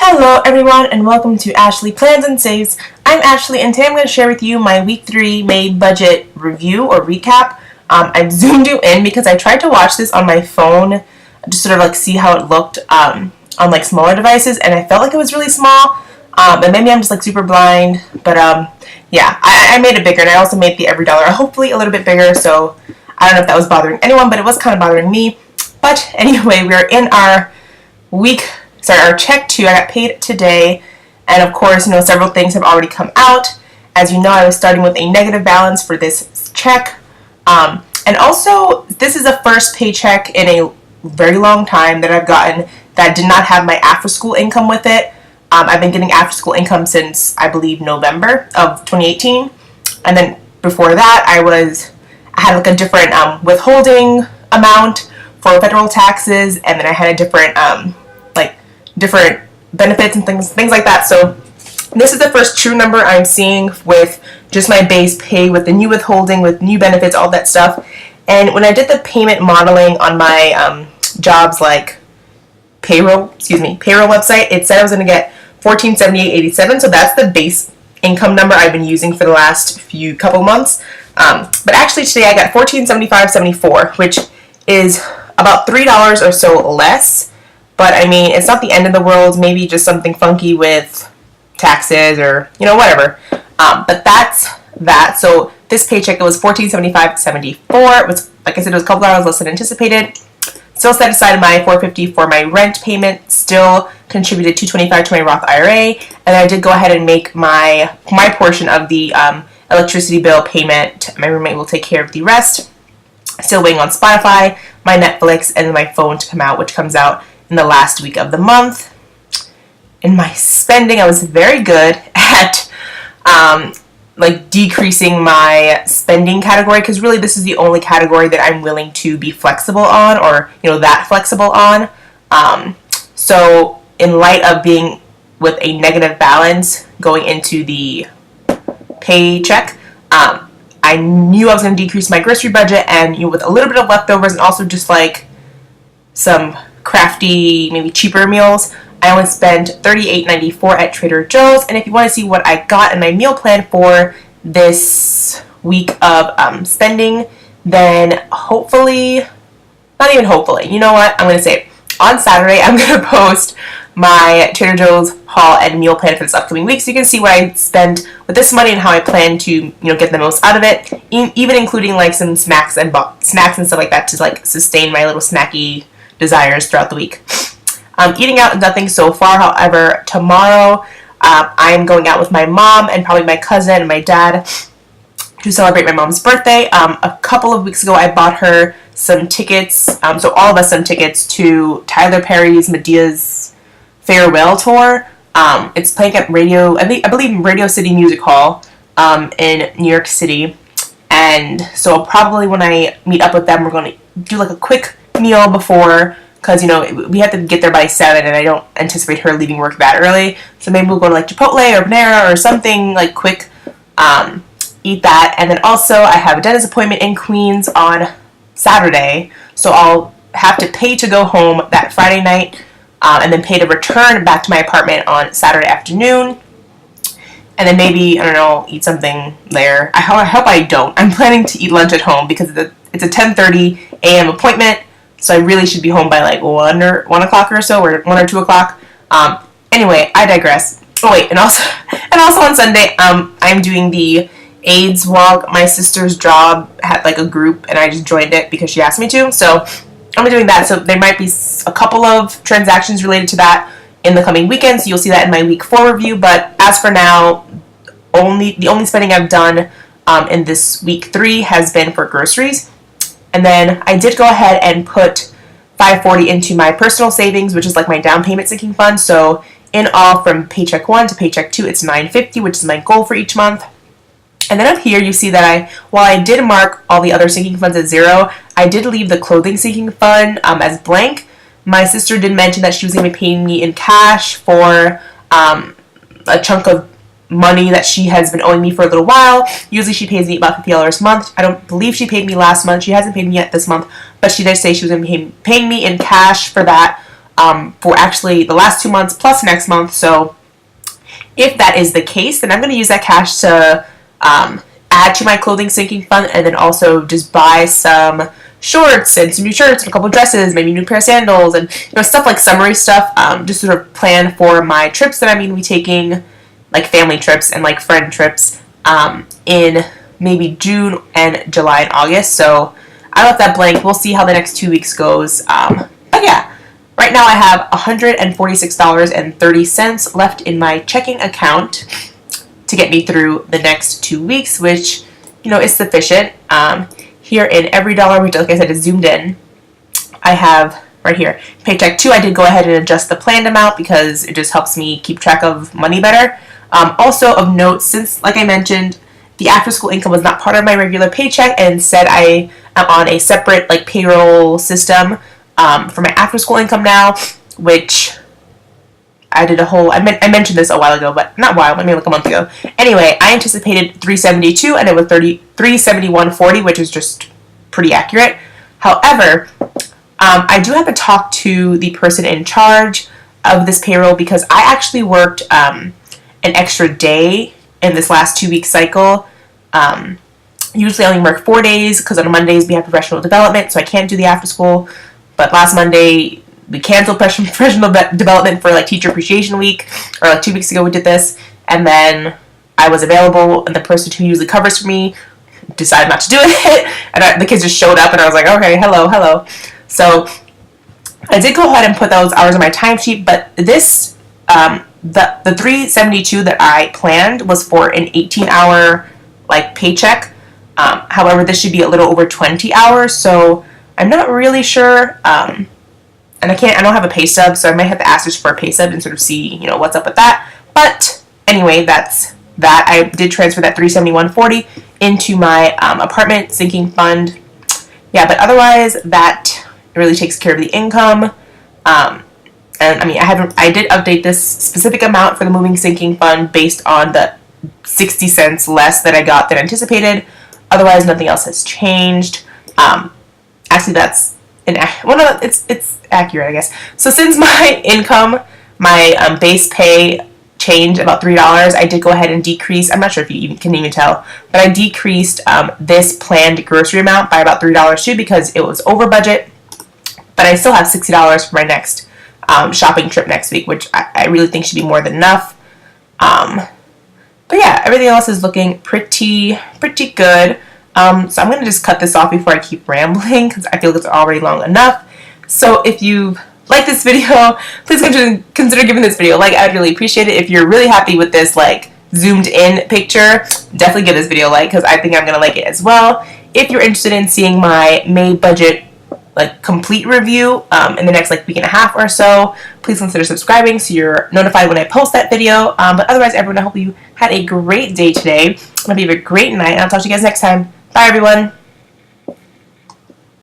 Hello everyone and welcome to Ashley Plans and Saves. I'm Ashley and today I'm going to share with you my week 3 May budget review or recap. I've zoomed you in because I tried to watch this on my phone just sort of like see how it looked on like smaller devices, and I felt like it was really small, and maybe I'm just like super blind, but yeah, I made it bigger, and I also made the every dollar hopefully a little bit bigger, so I don't know if that was bothering anyone, but it was kind of bothering me. But anyway, we're in our our check 2. I got paid today, and of course, several things have already come out. As you know, I was starting with a negative balance for this check, and also this is the first paycheck in a very long time that I've gotten that did not have my after-school income with it. I've been getting after-school income since, I believe, November of 2018, and then before that, I had like a different withholding amount for federal taxes, and then I had a different different benefits and things like that. So this is the first true number I'm seeing with just my base pay, with the new withholding, with new benefits, all that stuff. And when I did the payment modeling on my jobs like payroll website, it said I was going to get $1478.87. So that's the base income number I've been using for the last couple months. But actually today I got $1475.74, which is about $3 or so less. But I mean, it's not the end of the world. Maybe just something funky with taxes or whatever. But that's that. So this paycheck, it was $1475.74. It was, like I said, it was a couple hours less than anticipated. Still set aside my $450 for my rent payment. Still contributed $225 to my Roth IRA, and I did go ahead and make my portion of the electricity bill payment. My roommate will take care of the rest. Still waiting on Spotify, my Netflix, and my phone to come out, which comes out in the last week of the month. In my spending, I was very good at decreasing my spending category, because really this is the only category that I'm willing to be flexible on, or that flexible on. So in light of being with a negative balance going into the paycheck, I knew I was going to decrease my grocery budget, and with a little bit of leftovers and also just like some crafty, maybe cheaper meals, I only spent $38.94 at Trader Joe's. And if you want to see what I got in my meal plan for this week of spending, then hopefully, not even hopefully, you know what, I'm going to say it. On Saturday, I'm going to post my Trader Joe's haul and meal plan for this upcoming week, so you can see what I spend with this money and how I plan to get the most out of it, even including like some snacks and stuff like that to like sustain my little snacky desires throughout the week. Eating out, nothing so far. However, tomorrow I'm going out with my mom and probably my cousin and my dad to celebrate my mom's birthday. A couple of weeks ago, I bought her some tickets, so all of us some tickets to Tyler Perry's Medea's Farewell Tour. It's playing at I believe Radio City Music Hall in New York City. And so probably when I meet up with them, we're going to do like a quick meal before, because we have to get there by 7, and I don't anticipate her leaving work that early. So maybe we'll go to like Chipotle or Panera or something like quick, eat that. And then also I have a dentist appointment in Queens on Saturday, so I'll have to pay to go home that Friday night, and then pay to return back to my apartment on Saturday afternoon. And then maybe, I don't know, eat something there. I hope I don't. I'm planning to eat lunch at home because it's a 10:30 a.m. appointment. So I really should be home by like 1 o'clock or so, or 1 or 2 o'clock. Anyway, I digress. Oh wait, and also on Sunday, I'm doing the AIDS walk. My sister's job had like a group, and I just joined it because she asked me to. So I'm doing that. So there might be a couple of transactions related to that in the coming weekend. So you'll see that in my week 4 review. But as for now, the only spending I've done in this week 3 has been for groceries. And then I did go ahead and put $540 into my personal savings, which is like my down payment sinking fund. So in all, from paycheck 1 to paycheck 2, it's $950, which is my goal for each month. And then up here, you see that while I did mark all the other sinking funds at 0, I did leave the clothing sinking fund as blank. My sister did mention that she was going to be paying me in cash for a chunk of money that she has been owing me for a little while. Usually she pays me about $50 a month. I don't believe she paid me last month. She hasn't paid me yet this month, but she did say she was going to be paying me in cash for that. for actually the last 2 months plus next month. So if that is the case, then I'm going to use that cash to add to my clothing sinking fund, and then also just buy some shorts and some new shirts and a couple of dresses, maybe a new pair of sandals, and stuff like summery stuff, just sort of plan for my trips that I'm going to be taking, like family trips and like friend trips, in maybe June and July and August. So I left that blank. We'll see how the next 2 weeks goes. But yeah, right now I have $146.30 left in my checking account to get me through the next 2 weeks, which, is sufficient. Here in every dollar, which like I said is zoomed in, I have right here, Paycheck 2, I did go ahead and adjust the planned amount because it just helps me keep track of money better. Also of note, since, like I mentioned, the after-school income was not part of my regular paycheck, and instead I am on a separate like payroll system for my after-school income now, which I did a whole, I mentioned this a while ago, but not a while, maybe like a month ago. Anyway, I anticipated $372 and it was $371.40, which is just pretty accurate. However, I do have to talk to the person in charge of this payroll because I actually worked an extra day in this last 2 week cycle. Usually I only work 4 days because on Mondays we have professional development, so I can't do the after school. But last Monday we canceled professional development for like Teacher Appreciation Week, or like 2 weeks ago we did this, and then I was available, and the person who usually covers for me decided not to do it, and the kids just showed up, and I was like, okay, hello. So I did go ahead and put those hours on my timesheet, but this, the $372 that I planned was for an 18-hour like paycheck. However, this should be a little over 20 hours, so I'm not really sure. And I don't have a pay stub, so I might have to ask just for a pay stub and sort of see, what's up with that. But anyway, that's that. I did transfer that $371.40 into my apartment sinking fund. Yeah, but otherwise, that really takes care of the income. And I did update this specific amount for the moving sinking fund based on the 60 cents less that I got than anticipated. Otherwise, nothing else has changed. Actually, that's it's accurate, I guess. So since my income, my base pay changed about $3, I did go ahead and decrease. I'm not sure if you can even tell, but I decreased this planned grocery amount by about $3 too because it was over budget. But I still have $60 for my next shopping trip next week, which I really think should be more than enough. But yeah, everything else is looking pretty good. So I'm going to just cut this off before I keep rambling because I feel like it's already long enough. So if you like this video, please consider giving this video a like. I'd really appreciate it. If you're really happy with this like zoomed in picture, definitely give this video a like because I think I'm going to like it as well. If you're interested in seeing my May budget like complete review in the next like week and a half or so, please consider subscribing so you're notified when I post that video. But otherwise, everyone, I hope you had a great day today. I hope you have a great night, and I'll talk to you guys next time. Bye, everyone.